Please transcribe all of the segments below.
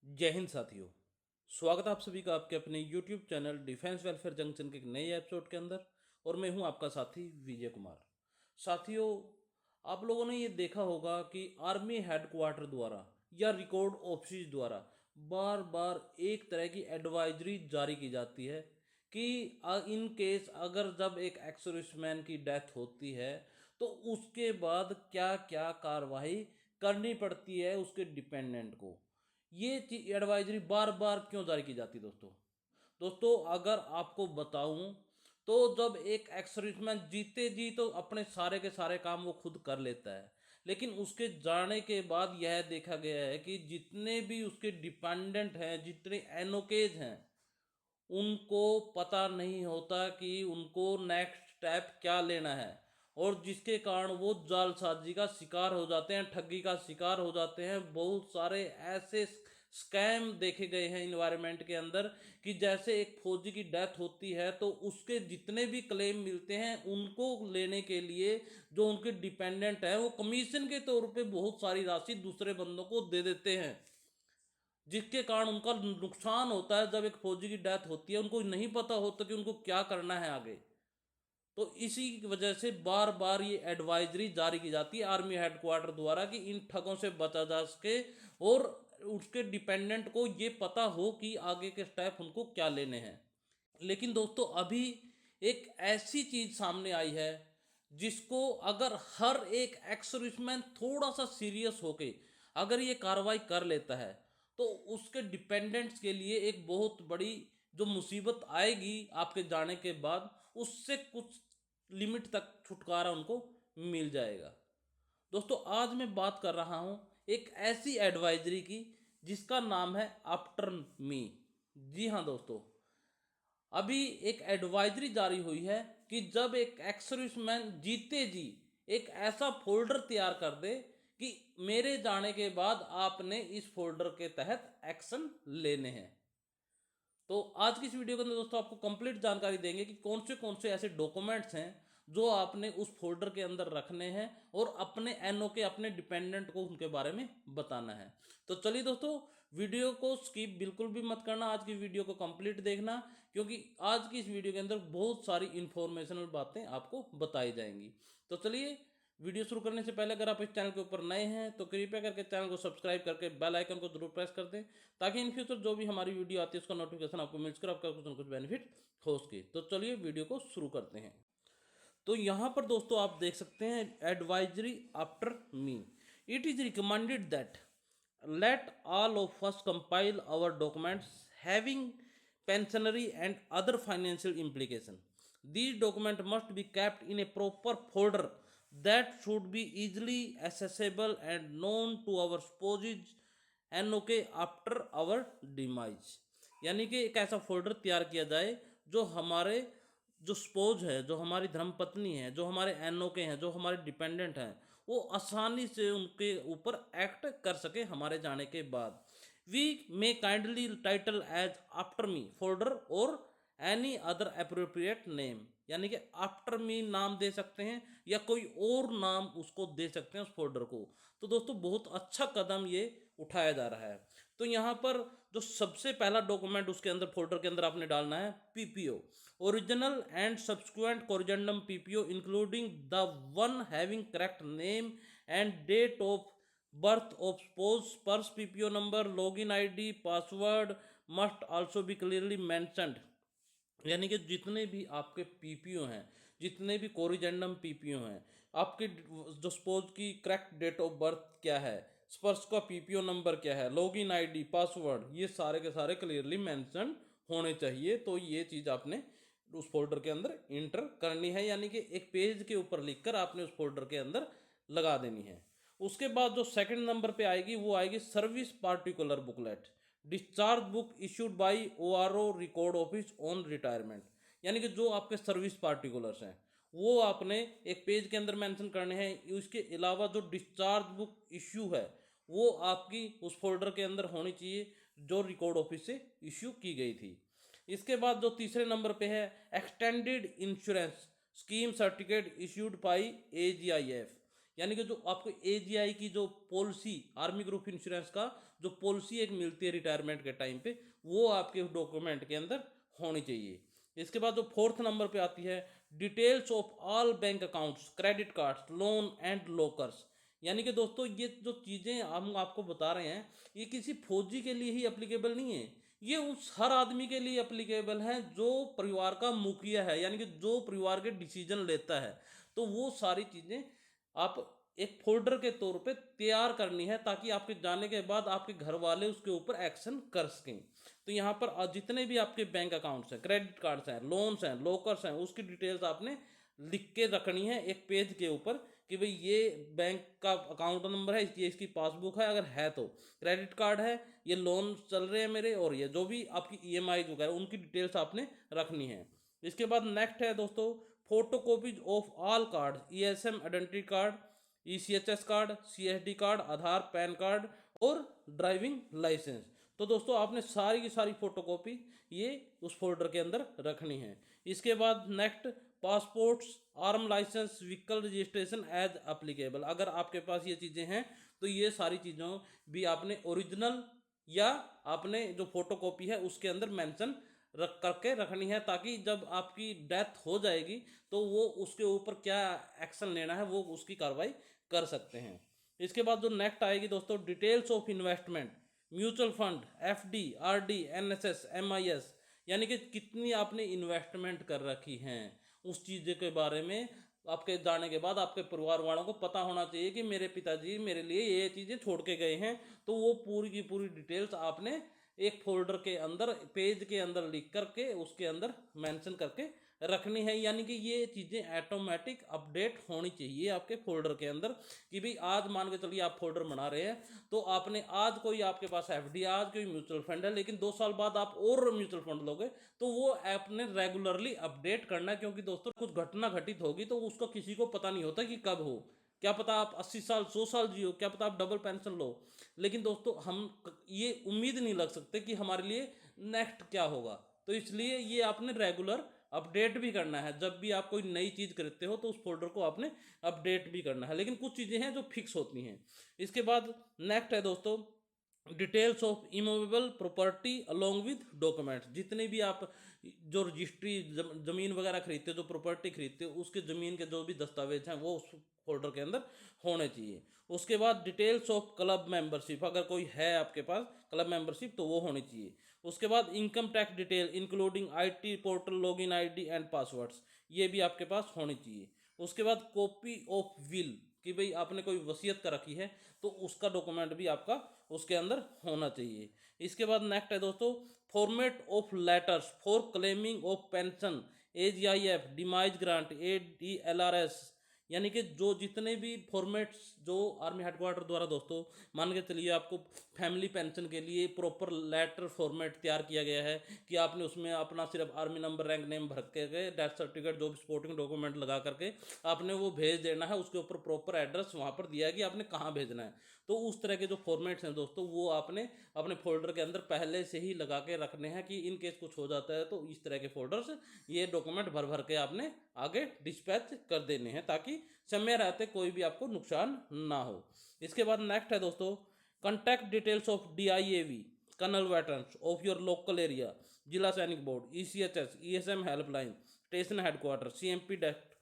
जय हिंद साथियों। स्वागत है आप सभी का आपके अपने YouTube channel defence welfare junction के एक नए एपिसोड के अंदर। और मैं हूं आपका साथी विजय कुमार। साथियों, आप लोगों ने ये देखा होगा कि आर्मी हेडक्वार्टर द्वारा या रिकॉर्ड ऑफिस द्वारा बार बार एक तरह की एडवाइजरी जारी की जाती है कि इन केस अगर जब एक एक्स सर्विसमैन की डेथ होती है तो उसके बाद क्या क्या कार्रवाई करनी पड़ती है उसके डिपेंडेंट को। ये एडवाइजरी बार बार क्यों जारी की जाती है दोस्तों? दोस्तों, अगर आपको बताऊं तो जब एक एक्स सर्विसमैन जीते जी तो अपने सारे के सारे काम वो खुद कर लेता है, लेकिन उसके जाने के बाद यह देखा गया है कि जितने भी उसके डिपेंडेंट हैं, जितने एनओकेज हैं, उनको पता नहीं होता कि उनको नेक्स्ट स्टेप क्या लेना है। और जिसके कारण वो जालसाजी का शिकार हो जाते हैं, ठगी का शिकार हो जाते हैं। बहुत सारे ऐसे स्कैम देखे गए हैं इन्वायरमेंट के अंदर कि जैसे एक फौजी की डेथ होती है तो उसके जितने भी क्लेम मिलते हैं उनको लेने के लिए जो उनके डिपेंडेंट है वो कमीशन के तौर पे बहुत सारी राशि दूसरे बंदों को दे देते हैं, जिसके कारण उनका नुकसान होता है। जब एक फौजी की डेथ होती है उनको नहीं पता होता कि उनको क्या करना है आगे। तो इसी की वजह से बार बार ये एडवाइजरी जारी की जाती है आर्मी हेडक्वार्टर द्वारा कि इन ठगों से बचा जा सके और उसके डिपेंडेंट को ये पता हो कि आगे के स्टेप उनको क्या लेने हैं। लेकिन दोस्तों, अभी एक ऐसी चीज सामने आई है जिसको अगर हर एक एक्स सर्विसमैन थोड़ा सा सीरियस होके अगर ये कार्रवाई कर लेता है तो उसके डिपेंडेंट्स के लिए एक बहुत बड़ी जो मुसीबत आएगी आपके जाने के बाद, उससे कुछ लिमिट तक छुटकारा उनको मिल जाएगा। दोस्तों, आज मैं बात कर रहा हूं एक ऐसी एडवाइजरी की जिसका नाम है आफ्टर मी। जी हाँ दोस्तों, अभी एक एडवाइजरी जारी हुई है कि जब एक एक्स सर्विसमैन जीते जी एक ऐसा फोल्डर तैयार कर दे कि मेरे जाने के बाद आपने इस फोल्डर के तहत एक्शन लेने हैं। तो आज की इस वीडियो के अंदर दोस्तों आपको कंप्लीट जानकारी देंगे कि कौन से ऐसे डॉक्यूमेंट्स हैं जो आपने उस फोल्डर के अंदर रखने हैं और अपने एनओ के अपने डिपेंडेंट को उनके बारे में बताना है। तो चलिए दोस्तों, वीडियो को स्किप बिल्कुल भी मत करना, आज की वीडियो को कंप्लीट देखना, क्योंकि आज की इस वीडियो के अंदर बहुत सारी इंफॉर्मेशनल बातें आपको बताई जाएंगी। तो चलिए, वीडियो शुरू करने से पहले अगर आप इस चैनल के ऊपर नए हैं तो कृपया करके चैनल को सब्सक्राइब करके बेल आइकन को जरूर प्रेस कर दें, ताकि इन फ्यूचर जो भी हमारी वीडियो आती है उसका नोटिफिकेशन आपको मिल सके, आपका कुछ ना कुछ बेनिफिट हो सके। तो चलिए वीडियो को शुरू करते हैं। तो यहाँ पर दोस्तों आप देख सकते हैं advisory after me. It is recommended that let all of us compile our documents having pensionary and other financial implication. These documents must be kept in a proper folder that should be easily accessible and known to our spouses and okay after our demise। यानी कि एक ऐसा folder तैयार किया जाए जो हमारे जो स्पोज है, जो हमारी धर्मपत्नी है, जो हमारे एनओके हैं, जो हमारे डिपेंडेंट हैं, वो आसानी से उनके ऊपर एक्ट कर सके हमारे जाने के बाद। We may kindly title as after me folder और एनी अदर अप्रोप्रिएट नेम। यानी कि आफ्टर मी नाम दे सकते हैं या कोई और नाम उसको दे सकते हैं उस फोल्डर को। तो दोस्तों, बहुत अच्छा कदम ये उठाया जा रहा है। तो यहाँ पर जो सबसे पहला डॉक्यूमेंट उसके अंदर फोल्डर के अंदर आपने डालना है PPO, original and subsequent corrigendum PPO including the one having correct name and date of birth of spouse, per PPO number, login ID, password must also be clearly mentioned. यानी कि जितने भी आपके पीपीओ हैं, जितने भी कोरिजेंडम पीपीओ हैं, आपके जो स्पोज की करेक्ट डेट ऑफ बर्थ क्या है, स्पर्श का पीपीओ नंबर क्या है, लॉगिन आईडी, पासवर्ड, ये सारे के सारे क्लियरली मेंशन होने चाहिए। तो ये चीज़ आपने उस फोल्डर के अंदर इंटर करनी है, यानी कि एक पेज के ऊपर लिखकर आपने उस फोल्डर के अंदर लगा देनी है। उसके बाद जो सेकंड नंबर पे आएगी वो आएगी service particular booklet, discharge book issued by ORO record office on retirement. यानी कि जो आपके सर्विस पार्टिकुलर्स हैं वो आपने एक पेज के अंदर मेंशन करने हैं। उसके अलावा जो डिस्चार्ज बुक इश्यू है वो आपकी उस फोल्डर के अंदर होनी चाहिए जो रिकॉर्ड ऑफिस से इश्यू की गई थी। इसके बाद जो तीसरे नंबर पे है extended insurance scheme certificate issued by AGIF. यानी कि जो आपको एजीआई की जो पॉलिसी आर्मी ग्रुप इंश्योरेंस का जो पॉलिसी एक मिलती है रिटायरमेंट के टाइम पे, वो आपके डॉक्यूमेंट के अंदर होनी चाहिए। इसके बाद जो फोर्थ नंबर पे आती है, details of all bank accounts, credit cards, loan and lockers. यानी कि दोस्तों ये जो चीज़ें हम आपको बता रहे हैं, ये किसी फौजी के लिए ही अप्लीकेबल नहीं है, ये उस हर आदमी के लिए अप्लीकेबल है जो परिवार का मुखिया है, यानी कि जो परिवार के डिसीजन लेता है। तो वो सारी चीज़ें आप एक फोल्डर के तौर पे तैयार करनी है, ताकि आपके जाने के बाद आपके घर वाले उसके ऊपर एक्शन कर सकें। तो यहाँ पर जितने भी आपके बैंक अकाउंट्स हैं, क्रेडिट कार्ड्स हैं, लोन्स हैं, लॉकर्स हैं, उसकी डिटेल्स आपने लिख के रखनी है एक पेज के ऊपर कि भाई ये बैंक का अकाउंट नंबर है, ये इसकी पासबुक है अगर है तो, क्रेडिट कार्ड है, ये लोन चल रहे हैं मेरे, और ये जो भी आपकी ईएमआई वगैरह उनकी डिटेल्स आपने रखनी है। इसके बाद नेक्स्ट है दोस्तों, photo copies of all card, ESM identity card, ECHS card, CSD card, Aadhaar, pan card और ड्राइविंग लाइसेंस। तो दोस्तों आपने सारी की सारी फोटोकॉपी ये उस फोल्डर के अंदर रखनी है। इसके बाद next, passports, arm licence, vehicle registration as applicable. अगर आपके पास ये चीज़ें हैं तो ये सारी चीज़ों भी आपने ओरिजिनल या आपने जो फोटोकॉपी है उसके अंदर मेंशन रख करके रखनी है, ताकि जब आपकी डेथ हो जाएगी तो वो उसके ऊपर क्या एक्शन लेना है वो उसकी कार्रवाई कर सकते हैं। इसके बाद जो नेक्स्ट आएगी दोस्तों, details of investment, mutual fund, FD, RD, NSS, MIS, यानी कि कितनी आपने इन्वेस्टमेंट कर रखी हैं उस चीज़ के बारे में आपके जाने के बाद आपके परिवार वालों को पता होना चाहिए कि मेरे पिताजी मेरे लिए ये चीज़ें छोड़ के गए हैं। तो वो पूरी की पूरी डिटेल्स आपने एक फोल्डर के अंदर पेज के अंदर लिख करके उसके अंदर मेंशन करके रखनी है। यानी कि ये चीज़ें ऑटोमेटिक अपडेट होनी चाहिए आपके फोल्डर के अंदर कि भाई आज मान के चलिए आप फोल्डर बना रहे हैं तो आपने आज कोई आपके पास एफडी, आज कोई म्यूचुअल फंड है, लेकिन 2 साल बाद आप और म्यूचुअल फंड लोगे तो वो आपने रेगुलरली अपडेट करना है। क्योंकि दोस्तों कुछ घटना घटित होगी तो उसको किसी को पता नहीं होता कि कब हो, क्या पता आप 80 साल 100 साल जियो, क्या पता आप डबल पेंशन लो, लेकिन दोस्तों हम ये उम्मीद नहीं लग सकते कि हमारे लिए नेक्स्ट क्या होगा। तो इसलिए ये आपने रेगुलर अपडेट भी करना है। जब भी आप कोई नई चीज़ करते हो तो उस फोल्डर को आपने अपडेट भी करना है, लेकिन कुछ चीज़ें हैं जो फिक्स होती हैं। इसके बाद नेक्स्ट है दोस्तों, details of immovable property along with documents. जितने भी आप जो रजिस्ट्री ज़मीन वगैरह खरीदते हो, जो प्रॉपर्टी खरीदते हो, उसके ज़मीन के जो भी दस्तावेज हैं वो उस फोल्डर के अंदर होने चाहिए। उसके बाद डिटेल्स ऑफ क्लब मेंबरशिप, अगर कोई है आपके पास क्लब मेंबरशिप तो वो होनी चाहिए। उसके बाद income tax detail including IT portal login ID and passwords, ये भी आपके पास होनी चाहिए। उसके बाद कॉपी ऑफ विल, कि भाई आपने कोई वसीयत कर रखी है तो उसका डॉक्यूमेंट भी आपका उसके अंदर होना चाहिए। इसके बाद नेक्स्ट है दोस्तों, format of letters for claiming of pension, AGIF, demise grant, ADLRS, यानी कि जो जितने भी फॉर्मेट्स जो आर्मी हेडक्वार्टर द्वारा दोस्तों मान के चलिए आपको फैमिली पेंशन के लिए प्रॉपर लेटर फॉर्मेट तैयार किया गया है कि आपने उसमें अपना सिर्फ आर्मी नंबर रैंक नेम भर के डेथ सर्टिफिकेट जो भी सपोर्टिंग डॉक्यूमेंट लगा करके आपने वो भेज देना है। उसके ऊपर प्रॉपर एड्रेस वहाँ पर दिया है कि आपने कहाँ भेजना है। तो उस तरह के जो फॉर्मेट्स हैं दोस्तों वो आपने अपने फोल्डर के अंदर पहले से ही लगा के रखने हैं कि इन केस कुछ हो जाता है तो इस तरह के फोल्डर्स ये डॉक्यूमेंट भर भर के आपने आगे डिस्पैच कर देने हैं, ताकि समय रहते कोई भी आपको नुकसान ना हो। इसके बाद नेक्स्ट है दोस्तों, contact details of DIAV, colonel veterans of your local area, Zila Sainik board, ECHS, ESM helpline, station headquarter, CMP desk,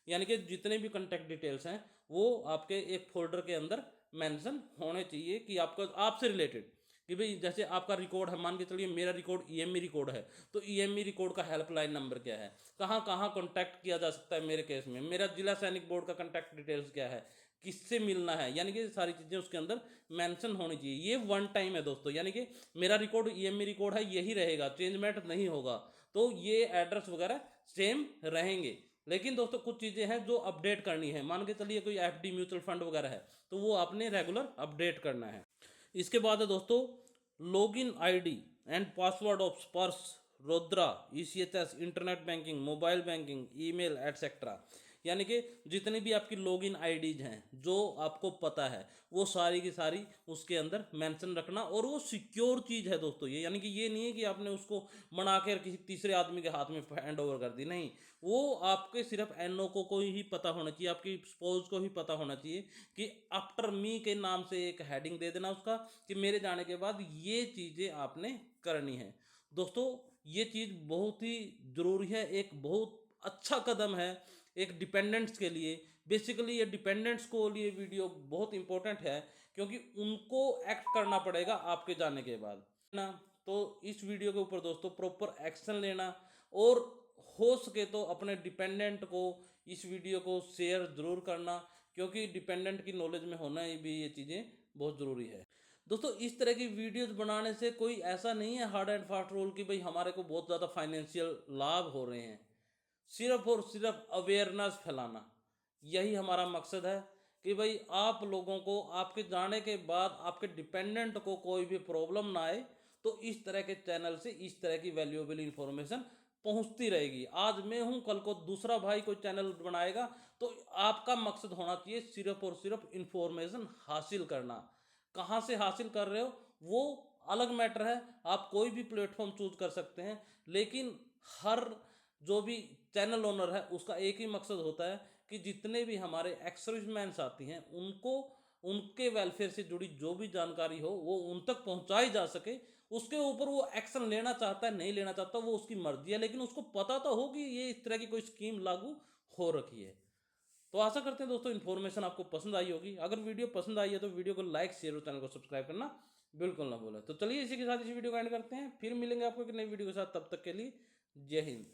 यानी कि जितने भी कॉन्टैक्ट डिटेल्स हैं वो आपके एक फोल्डर के अंदर मेंशन होने चाहिए कि आपका आपसे रिलेटेड, कि भाई जैसे आपका रिकॉर्ड है, मान के चलिए मेरा रिकॉर्ड ईएमई रिकॉर्ड है तो ईएमई रिकॉर्ड का हेल्पलाइन नंबर क्या है, कहाँ कहाँ कॉन्टैक्ट किया जा सकता है मेरे केस में, मेरा जिला सैनिक बोर्ड का कॉन्टैक्ट डिटेल्स क्या है, किससे मिलना है, यानी कि सारी चीज़ें उसके अंदर मेंशन होनी चाहिए। ये वन टाइम है दोस्तों, यानी कि मेरा रिकॉर्ड ईएमई रिकॉर्ड है यही रहेगा, चेंजमेंट नहीं होगा, तो ये एड्रेस वगैरह सेम रहेंगे। लेकिन दोस्तों कुछ चीज़ें हैं जो अपडेट करनी है, मान के चलिए कोई एफडी म्यूचुअल फंड वगैरह है तो वो आपने रेगुलर अपडेट करना है। इसके बाद है दोस्तों, login ID and password of Sparsh, रोद्रा, ECHS, internet banking, mobile banking, email etcetera, यानी कि जितनी भी आपकी लॉगिन आईडीज हैं जो आपको पता है वो सारी की सारी उसके अंदर मेंशन रखना। और वो सिक्योर चीज़ है दोस्तों ये, यानी कि ये नहीं है कि आपने उसको बना कर किसी तीसरे आदमी के हाथ में हैंड ओवर कर दी, नहीं। वो आपके सिर्फ एनओ को ही पता होना चाहिए, आपकी स्पोज को ही पता होना चाहिए कि आफ्टर मी के नाम से एक हेडिंग दे देना उसका, कि मेरे जाने के बाद ये चीज़ें आपने करनी है। दोस्तों ये चीज़ बहुत ही ज़रूरी है, एक बहुत अच्छा कदम है एक डिपेंडेंट्स के लिए। बेसिकली ये डिपेंडेंट्स को लिए वीडियो बहुत इंपॉर्टेंट है, क्योंकि उनको एक्ट करना पड़ेगा आपके जाने के बाद ना। तो इस वीडियो के ऊपर दोस्तों प्रॉपर एक्शन लेना, और हो सके तो अपने डिपेंडेंट को इस वीडियो को शेयर ज़रूर करना, क्योंकि डिपेंडेंट की नॉलेज में होना भी ये चीज़ें बहुत ज़रूरी है। दोस्तों इस तरह की वीडियोस बनाने से कोई ऐसा नहीं है हार्ड एंड फास्ट रूल कि भाई हमारे को बहुत ज़्यादा फाइनेंशियल लाभ हो रहे हैं। सिर्फ और सिर्फ अवेयरनेस फैलाना, यही हमारा मकसद है कि भाई आप लोगों को आपके जाने के बाद आपके डिपेंडेंट को कोई भी प्रॉब्लम ना आए। तो इस तरह के चैनल से इस तरह की वैल्यूएबल इंफॉर्मेशन पहुंचती रहेगी। आज मैं हूं, कल को दूसरा भाई कोई चैनल बनाएगा, तो आपका मकसद होना चाहिए सिर्फ और सिर्फ इंफॉर्मेशन हासिल करना। कहाँ से हासिल कर रहे हो वो अलग मैटर है, आप कोई भी प्लेटफॉर्म चूज कर सकते हैं, लेकिन हर जो भी चैनल ओनर है उसका एक ही मकसद होता है कि जितने भी हमारे एक्स सर्विसमैन्स आती हैं उनको उनके वेलफेयर से जुड़ी जो भी जानकारी हो वो उन तक पहुंचाई जा सके। उसके ऊपर वो एक्शन लेना चाहता है नहीं लेना चाहता वो उसकी मर्जी है, लेकिन उसको पता तो हो कि ये इस तरह की कोई स्कीम लागू हो रखी है। तो आशा करते हैं दोस्तों इन्फॉर्मेशन आपको पसंद आई होगी। अगर वीडियो पसंद आई है तो वीडियो को लाइक शेयर और चैनल को सब्सक्राइब करना बिल्कुल ना भूलें। तो चलिए इसी के साथ इस वीडियो को एंड करते हैं, फिर मिलेंगे आपको एक नई वीडियो के साथ, तब तक के लिए जय हिंद।